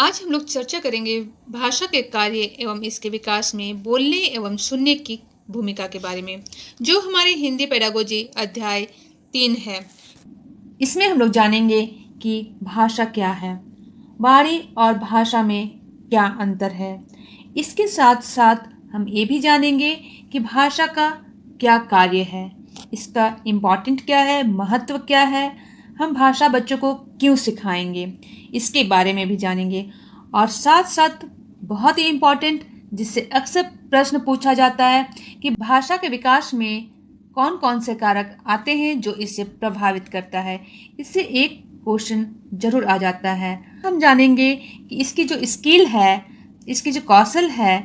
आज हम लोग चर्चा करेंगे भाषा के कार्य एवं इसके विकास में बोलने एवं सुनने की भूमिका के बारे में, जो हमारे हिंदी पेडागोजी अध्याय 3 है। इसमें हम लोग जानेंगे कि भाषा क्या है, वाणी और भाषा में क्या अंतर है। इसके साथ साथ हम ये भी जानेंगे कि भाषा का क्या कार्य है, इसका इम्पोर्टेंट क्या है, महत्व क्या है, हम भाषा बच्चों को क्यों सिखाएंगे, इसके बारे में भी जानेंगे। और साथ साथ बहुत ही इम्पोर्टेंट, जिससे अक्सर प्रश्न पूछा जाता है कि भाषा के विकास में कौन कौन से कारक आते हैं जो इसे प्रभावित करता है। इससे एक क्वेश्चन जरूर आ जाता है। हम जानेंगे कि इसकी जो स्किल है, इसकी जो कौशल है,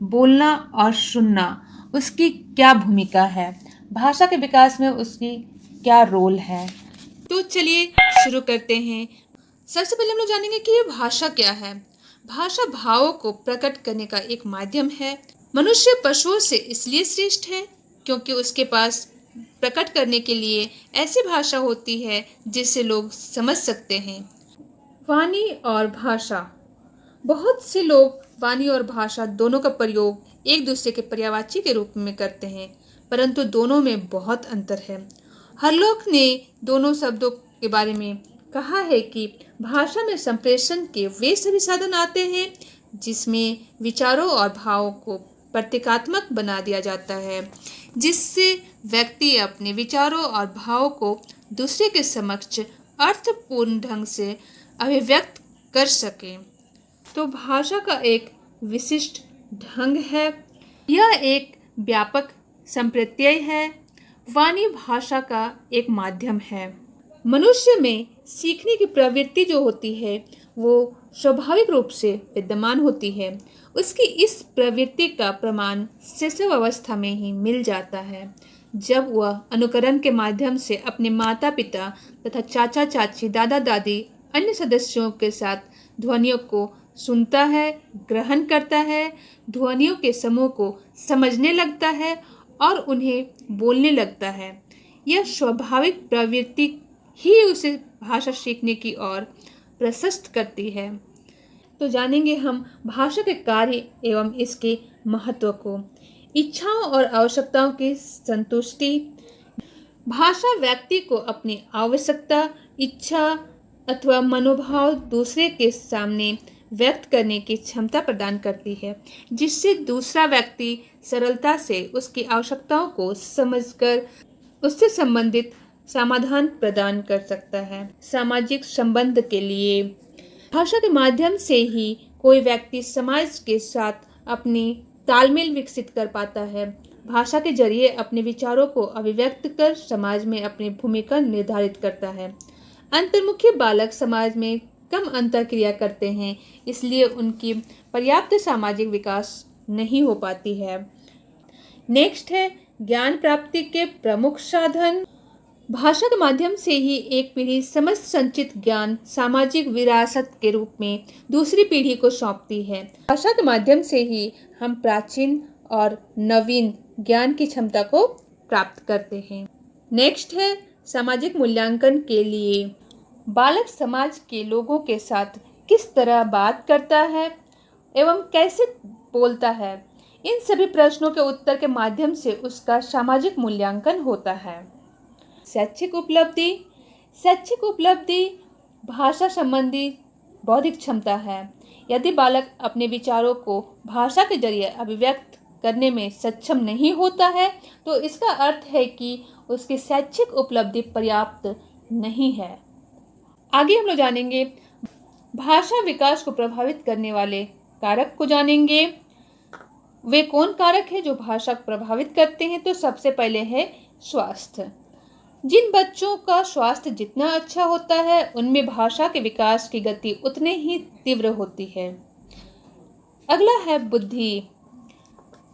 बोलना और सुनना, उसकी क्या भूमिका है, भाषा के विकास में उसकी क्या रोल है। तो चलिए शुरू करते हैं। सबसे पहले हम लोग जानेंगे कि ये भाषा क्या है। भाषा भावों को प्रकट करने का एक माध्यम है। मनुष्य पशुओं से इसलिए श्रेष्ठ है क्योंकि उसके पास प्रकट करने के लिए ऐसी भाषा होती है जिससे लोग समझ सकते हैं। वाणी और भाषा। बहुत से लोग वाणी और भाषा दोनों का प्रयोग एक दूसरे के पर्यायवाची के रूप में करते हैं, परंतु दोनों में बहुत अंतर है। हरलोक ने दोनों शब्दों के बारे में कहा है कि भाषा में संप्रेषण के वे सभी साधन आते हैं जिसमें विचारों और भावों को प्रतीकात्मक बना दिया जाता है, जिससे व्यक्ति अपने विचारों और भावों को दूसरे के समक्ष अर्थपूर्ण ढंग से अभिव्यक्त कर सके। तो भाषा का एक विशिष्ट ढंग है। यह एक व्यापक संप्रत्यय है। वाणी भाषा का एक माध्यम है। मनुष्य में सीखने की प्रवृत्ति जो होती है वो स्वाभाविक रूप से विद्यमान होती है। उसकी इस प्रवृत्ति का प्रमाण शैशव अवस्था में ही मिल जाता है, जब वह अनुकरण के माध्यम से अपने माता पिता तथा चाचा चाची, दादा दादी, अन्य सदस्यों के साथ ध्वनियों को सुनता है, ग्रहण करता है, ध्वनियों के समूह को समझने लगता है और उन्हें बोलने लगता है। यह स्वाभाविक प्रवृत्ति ही उसे भाषा सीखने की ओर प्रशस्त करती है। तो जानेंगे हम भाषा के कार्य एवं इसके महत्व को। इच्छाओं और आवश्यकताओं की संतुष्टि। भाषा व्यक्ति को अपनी आवश्यकता, इच्छा अथवा मनोभाव दूसरे के सामने व्यक्त करने की क्षमता प्रदान करती है, जिससे दूसरा व्यक्ति सरलता से उसकी आवश्यकताओं को समझकर उससे संबंधित समाधान प्रदान कर सकता है। सामाजिक संबंध के लिए भाषा के माध्यम से ही कोई व्यक्ति समाज के साथ अपनी तालमेल विकसित कर पाता है। भाषा के जरिए अपने विचारों को अभिव्यक्त कर समाज में अपनी भूमिका निर्धारित करता है। अंतर्मुखी बालक समाज में कम अंतर्क्रिया करते हैं, इसलिए उनकी पर्याप्त सामाजिक विकास नहीं हो पाती है। नेक्स्ट है ज्ञान प्राप्ति के प्रमुख साधन। भाषा के माध्यम से ही एक पीढ़ी समस्त संचित ज्ञान सामाजिक विरासत के रूप में दूसरी पीढ़ी को सौंपती है। भाषा के माध्यम से ही हम प्राचीन और नवीन ज्ञान की क्षमता को प्राप्त करते हैं। नेक्स्ट है सामाजिक मूल्यांकन के लिए। बालक समाज के लोगों के साथ किस तरह बात करता है एवं कैसे बोलता है, इन सभी प्रश्नों के उत्तर के माध्यम से उसका सामाजिक मूल्यांकन होता है। शैक्षिक उपलब्धि। शैक्षिक उपलब्धि भाषा संबंधी बौद्धिक क्षमता है। यदि बालक अपने विचारों को भाषा के जरिए अभिव्यक्त करने में सक्षम नहीं होता है तो इसका अर्थ है कि उसकी शैक्षिक उपलब्धि पर्याप्त नहीं है। आगे हम लोग जानेंगे भाषा विकास को प्रभावित करने वाले कारक को जानेंगे। वे कौन कारक हैं जो भाषा को प्रभावित करते हैं? तो सबसे पहले है स्वास्थ्य। जिन बच्चों का स्वास्थ्य जितना अच्छा होता है उनमें भाषा के विकास की गति उतने ही तीव्र होती है। अगला है बुद्धि।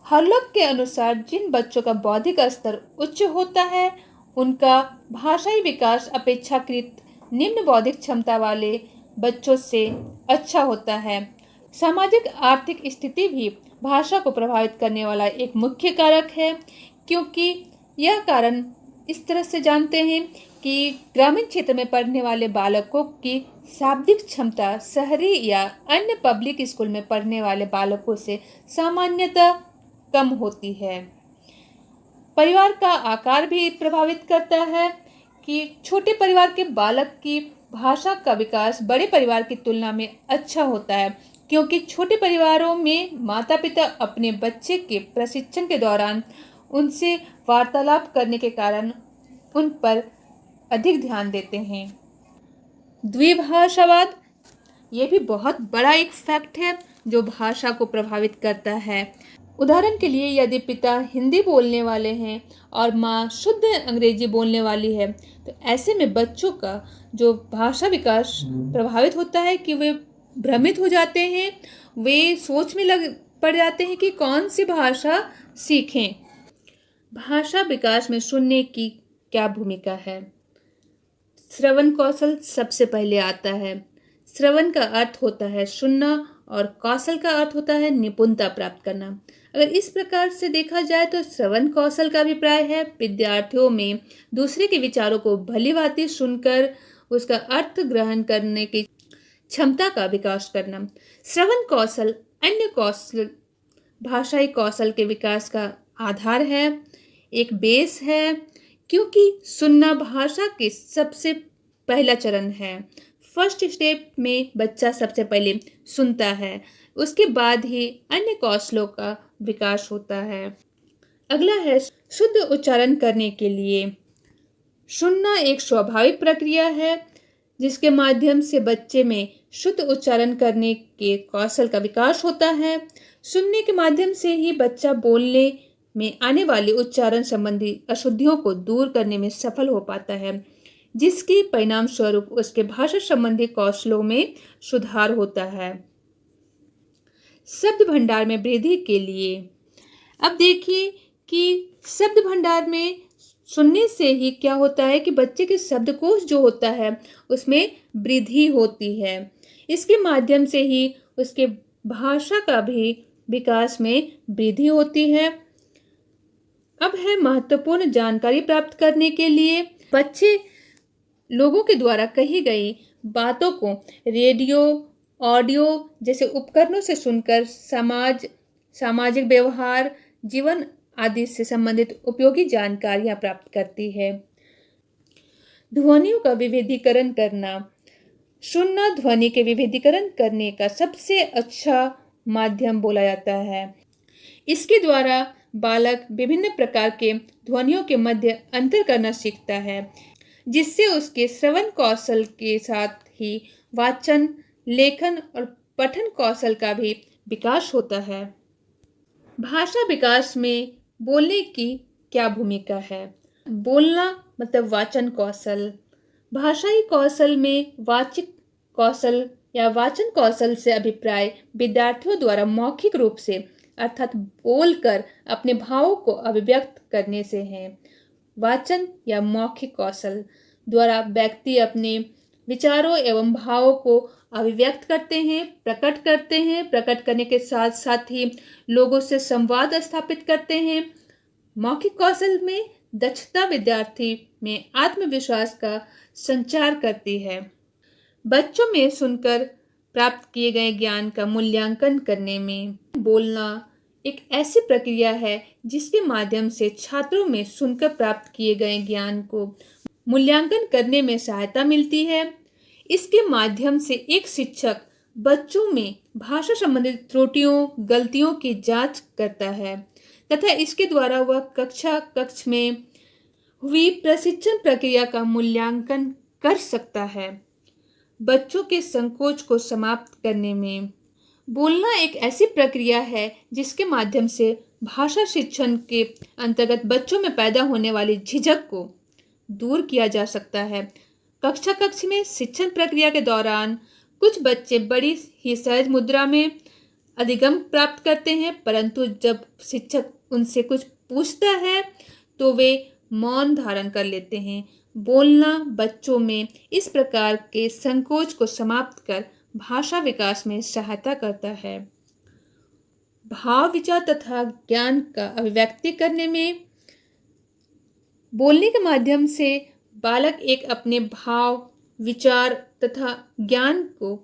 हरलोक के अनुसार जिन बच्चों का बौद्धिक स्तर उच्च होता है उनका भाषाई विकास अपेक्षाकृत निम्न बौद्धिक क्षमता वाले बच्चों से अच्छा होता है। सामाजिक आर्थिक स्थिति भी भाषा को प्रभावित करने वाला एक मुख्य कारक है, क्योंकि यह कारण इस तरह से जानते हैं कि ग्रामीण क्षेत्र में पढ़ने वाले बालकों की शाब्दिक क्षमता शहरी या अन्य पब्लिक स्कूल में पढ़ने वाले बालकों से सामान्यतः कम होती है। परिवार का आकार भी प्रभावित करता है कि छोटे परिवार के बालक की भाषा का विकास बड़े परिवार की तुलना में अच्छा होता है, क्योंकि छोटे परिवारों में माता पिता अपने बच्चे के प्रशिक्षण के दौरान उनसे वार्तालाप करने के कारण उन पर अधिक ध्यान देते हैं। द्विभाषावाद ये भी बहुत बड़ा एक फैक्ट है जो भाषा को प्रभावित करता है। उदाहरण के लिए यदि पिता हिंदी बोलने वाले हैं और माँ शुद्ध अंग्रेजी बोलने वाली है, तो ऐसे में बच्चों का जो भाषा विकास प्रभावित होता है कि वे भ्रमित हो जाते हैं, वे सोच में लग पड़ जाते हैं कि कौन सी भाषा सीखें। भाषा विकास में सुनने की क्या भूमिका है? श्रवण कौशल सबसे पहले आता है। श्रवण का अर्थ होता है सुनना और कौशल का अर्थ होता है निपुणता प्राप्त करना। अगर इस प्रकार से देखा जाए तो श्रवण कौशल का अभिप्राय है विद्यार्थियों में दूसरे के विचारों को भलीभांति सुनकर उसका अर्थ ग्रहण करने की क्षमता का विकास करना। श्रवण कौशल अन्य कौशल भाषाई कौशल के विकास का आधार है, एक बेस है, क्योंकि सुनना भाषा के सबसे पहला चरण है। फर्स्ट स्टेप में बच्चा सबसे पहले सुनता है, उसके बाद ही अन्य कौशलों का विकास होता है। अगला है शुद्ध उच्चारण करने के लिए। सुनना एक स्वाभाविक प्रक्रिया है जिसके माध्यम से बच्चे में शुद्ध उच्चारण करने के कौशल का विकास होता है। सुनने के माध्यम से ही बच्चा बोलने में आने वाली उच्चारण संबंधी अशुद्धियों को दूर करने में सफल हो पाता है, जिसके परिणाम स्वरूप उसके भाषा संबंधी कौशलों में सुधार होता है। शब्द भंडार में वृद्धि के लिए अब देखिए कि शब्द भंडार में सुनने से ही क्या होता है कि बच्चे के शब्दकोश जो होता है उसमें वृद्धि होती है। इसके माध्यम से ही उसके भाषा का भी विकास में वृद्धि होती है। अब है महत्वपूर्ण जानकारी प्राप्त करने के लिए बच्चे लोगों के द्वारा कही गई बातों को रेडियो, ऑडियो जैसे उपकरणों से सुनकर सामाजिक व्यवहार, जीवन आदि से संबंधित उपयोगी जानकारियां प्राप्त करती है। ध्वनियों का विभेदीकरण करना। सुनना ध्वनि के विभेदीकरण करने का सबसे अच्छा माध्यम बोला जाता है। इसके द्वारा बालक विभिन्न प्रकार के ध्वनियों के मध्य अंतर करना सीखता है, जिससे उसके श्रवण कौशल के साथ ही वाचन, लेखन और पठन कौशल का भी विकास होता है। भाषा विकास में बोलने की क्या भूमिका है? बोलना मतलब वाचन कौशल। भाषाई कौशल में वाचिक कौशल या वाचन कौशल से अभिप्राय विद्यार्थियों द्वारा मौखिक रूप से अर्थात बोलकर अपने भावों को अभिव्यक्त करने से है। वाचन या मौखिक कौशल द्वारा व्यक्ति अपने विचारों एवं भावों को अभिव्यक्त करते हैं, प्रकट करने के साथ साथ ही लोगों से संवाद स्थापित करते हैं। मौखिक कौशल में दक्षता विद्यार्थी में आत्मविश्वास का संचार करती है। बच्चों में सुनकर प्राप्त किए गए ज्ञान का मूल्यांकन करने में बोलना एक ऐसी प्रक्रिया है जिसके माध्यम से छात्रों में सुनकर प्राप्त किए गए ज्ञान को मूल्यांकन करने में सहायता मिलती है। इसके माध्यम से एक शिक्षक बच्चों में भाषा संबंधित त्रुटियों, गलतियों की जांच करता है तथा इसके द्वारा वह कक्ष में हुई प्रशिक्षण प्रक्रिया का मूल्यांकन कर सकता है। बच्चों के संकोच को समाप्त करने में बोलना एक ऐसी प्रक्रिया है जिसके माध्यम से भाषा शिक्षण के अंतर्गत बच्चों में पैदा होने वाली झिझक को दूर किया जा सकता है। कक्ष में शिक्षण प्रक्रिया के दौरान कुछ बच्चे बड़ी ही सहज मुद्रा में अधिगम प्राप्त करते हैं, परंतु जब शिक्षक उनसे कुछ पूछता है तो वे मौन धारण कर लेते हैं। बोलना बच्चों में इस प्रकार के संकोच को समाप्त कर भाषा विकास में सहायता करता है। भाव, विचार तथा ज्ञान का अभिव्यक्ति करने में बोलने के माध्यम से बालक एक अपने भाव, विचार तथा ज्ञान को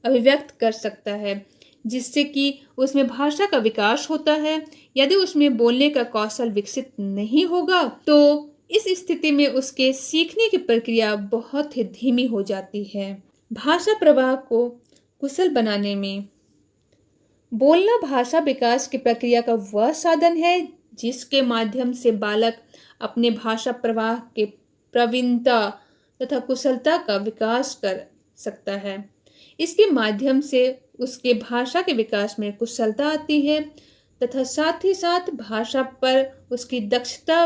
अभिव्यक्त कर सकता है, जिससे कि उसमें भाषा का विकास होता है। यदि उसमें बोलने का कौशल विकसित नहीं होगा तो इस स्थिति में उसके सीखने की प्रक्रिया बहुत ही धीमी हो जाती है। भाषा प्रवाह को कुशल बनाने में बोलना भाषा विकास की प्रक्रिया का वह साधन है जिसके माध्यम से बालक अपने भाषा प्रवाह के प्रवीणता तथा कुशलता का विकास कर सकता है। इसके माध्यम से उसके भाषा के विकास में कुशलता आती है तथा साथ ही साथ भाषा पर उसकी दक्षता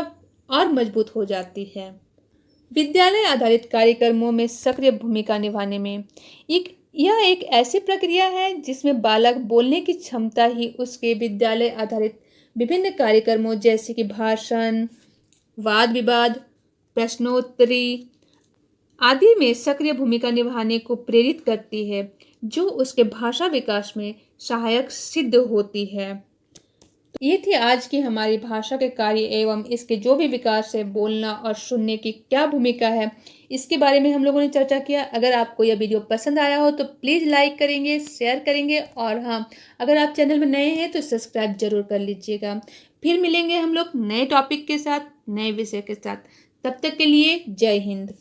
और मजबूत हो जाती है। विद्यालय आधारित कार्यक्रमों में सक्रिय भूमिका निभाने में यह एक ऐसी प्रक्रिया है जिसमें बालक बोलने की क्षमता ही उसके विद्यालय आधारित विभिन्न कार्यक्रमों जैसे कि भाषण, वाद विवाद, प्रश्नोत्तरी आदि में सक्रिय भूमिका निभाने को प्रेरित करती है, जो उसके भाषा विकास में सहायक सिद्ध होती है। ये थी आज की हमारी भाषा के कार्य एवं इसके जो भी विकास है, बोलना और सुनने की क्या भूमिका है, इसके बारे में हम लोगों ने चर्चा किया। अगर आपको यह वीडियो पसंद आया हो तो प्लीज़ लाइक करेंगे, शेयर करेंगे और हाँ, अगर आप चैनल में नए हैं तो सब्सक्राइब जरूर कर लीजिएगा। फिर मिलेंगे हम लोग नए टॉपिक के साथ, नए विषय के साथ। तब तक के लिए जय हिंद।